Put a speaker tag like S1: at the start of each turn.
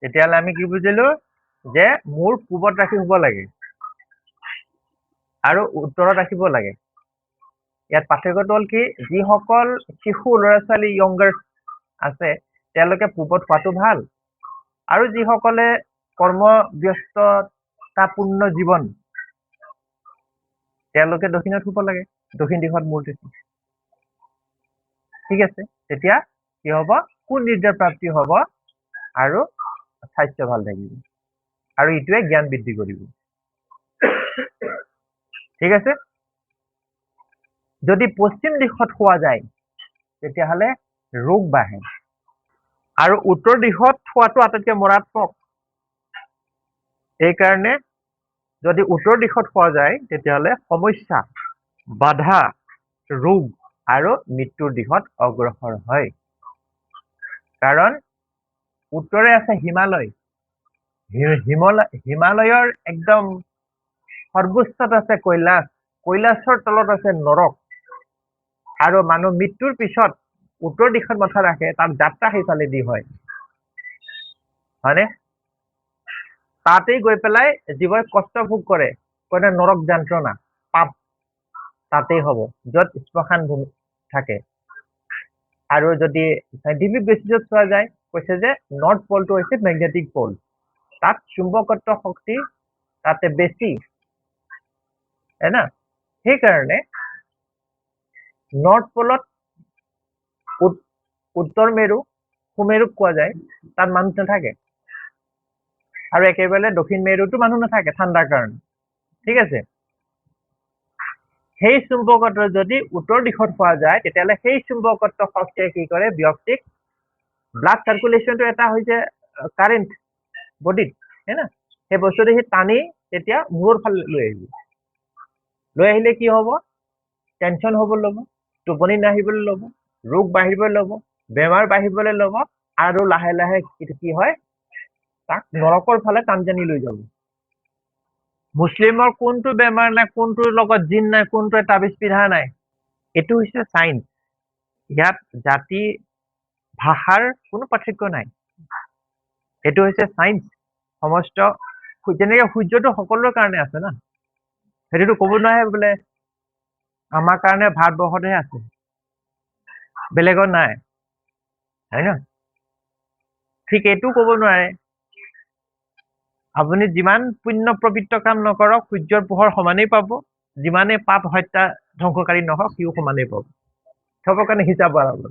S1: তেতিয়াহ'লে আমি কি বুজিলো যে মূৰ পূবত ৰাখি শুব লাগে আৰু উত্তৰত ৰাখিব লাগে। ইয়াত পাৰ্থক্যটো হ'ল কি, যিসকল শিশু ল'ৰা ছোৱালী য়ংগাৰ আছে তেওঁলোকে পূবত শুৱাটো ভাল, আৰু যিসকলে কৰ্মব্যস্ততাপূৰ্ণ জীৱন তেওঁলোকে দক্ষিণত শুব লাগে, দক্ষিণ দিশত মূৰ দিশে। ঠিক আছে, তেতিয়া কি হ'ব, সুনিদ্ৰা প্ৰাপ্তি হ'ব আৰু স্বাস্থ্য ভাল থাকিব, আৰু ইটোৱে জ্ঞান বৃদ্ধি কৰিব। ঠিক আছে, যদি পশ্চিম দিশত শুৱা যায় তেতিয়াহ'লে ৰোগ বাঢ়ে, আৰু উত্তৰ দিশত শুৱাটো আটাইতকৈ মাৰাত্মক। এইকাৰণে যদি উত্তৰ দিশত শুৱা যায় তেতিয়াহ'লে সমস্যা, বাধা, ৰোগ আৰু মৃত্যুৰ দিশত অগ্ৰসৰ হয়। কাৰণ উত্তৰে আছে হিমালয়, হিমালয়ৰ একদম সৰ্বোচ্চত আছে কৈলাশ, কৈলাশৰ তলত আছে নৰক, আৰু মানুহ মৃত্যুৰ পিছত উত্তৰ দিশত মাথা ৰাখে, তাৰ যাত্ৰা সেইফালেদি হয়, হয়নে? তাতেই গৈ পেলাই জীৱই কষ্ট ভোগ কৰে, নৰক যন্ত্ৰণা, পাপ তাতেই হ'ব, য'ত শ্মশান ভূমি থাকে। আৰু যদি চাইণ্টিফিক বেচিছত চোৱা যায়, কৈছে যে নৰ্থ পলটো হৈছে মেগনেটিক পল, তাত চুম্বকত্ব শক্তি তাতে বেছি, সেইকাৰণে নৰ্থ পলত উত্তৰ মেৰু, সুমেৰুক কোৱা যায়, তাত মানুহ নাথাকে, আৰু একেবাৰে দক্ষিণ মেৰুতো মানুহ নাথাকে ঠাণ্ডাৰ কাৰণে। ঠিক আছে, সেই চুম্বকত্ব যদি উত্তৰ দিশত পোৱা যায় তেতিয়াহ'লে সেই চুম্বকত্ব শক্তিয়ে কি কৰে, ব্যক্তিক ব্লাড চাৰ্কুলেশ্যনটো এটা হৈছে কাৰেণ্ট বডিত, সেই বস্তুটো সি টানি তেতিয়া মূৰৰ ফালে লৈ আহিলে কি হ'ব, টেনচন হ'ব ল'ব, টোপনি নাহিবলৈ ল'ব, ৰোগ বাঢ়িবলৈ ল'ব, বেমাৰ বাঢ়িবলৈ ল'ব, আৰু লাহে লাহে কি হয়, তাক নৰকৰ ফালে টানি লৈ যাব। মুছলিমৰ কোনটো বেমাৰ নাই, কোনটোৰ লগত জিন নাই, কোনটোৱে তাবিজ পিন্ধা নাই, এইটো হৈছে চাইন্স। ইয়াত জাতি ভাষাৰ কোনো পাৰ্থক্য নাই, এইটো হৈছে চাইন্স। সমস্ত যেনেকে সূৰ্যটো সকলোৰে কাৰণে আছে না, সেইটোতো ক'ব নোৱাৰে বোলে আমাৰ কাৰণে ভাৰতবৰ্ষতহে আছে, বেলেগত নাই, হয় ন? ঠিক এইটো ক'ব নোৱাৰে আপুনি যিমান পুণ্য পবিত্ৰ কাম নকৰক সূৰ্যৰ পোহৰ সমানেই পাব, যিমানেই পাপ হত্যা ধ্বংসকাৰী নহওক সিও সমানেই পাব, চবৰ কাৰণে হিচাপ বৰাবৰ।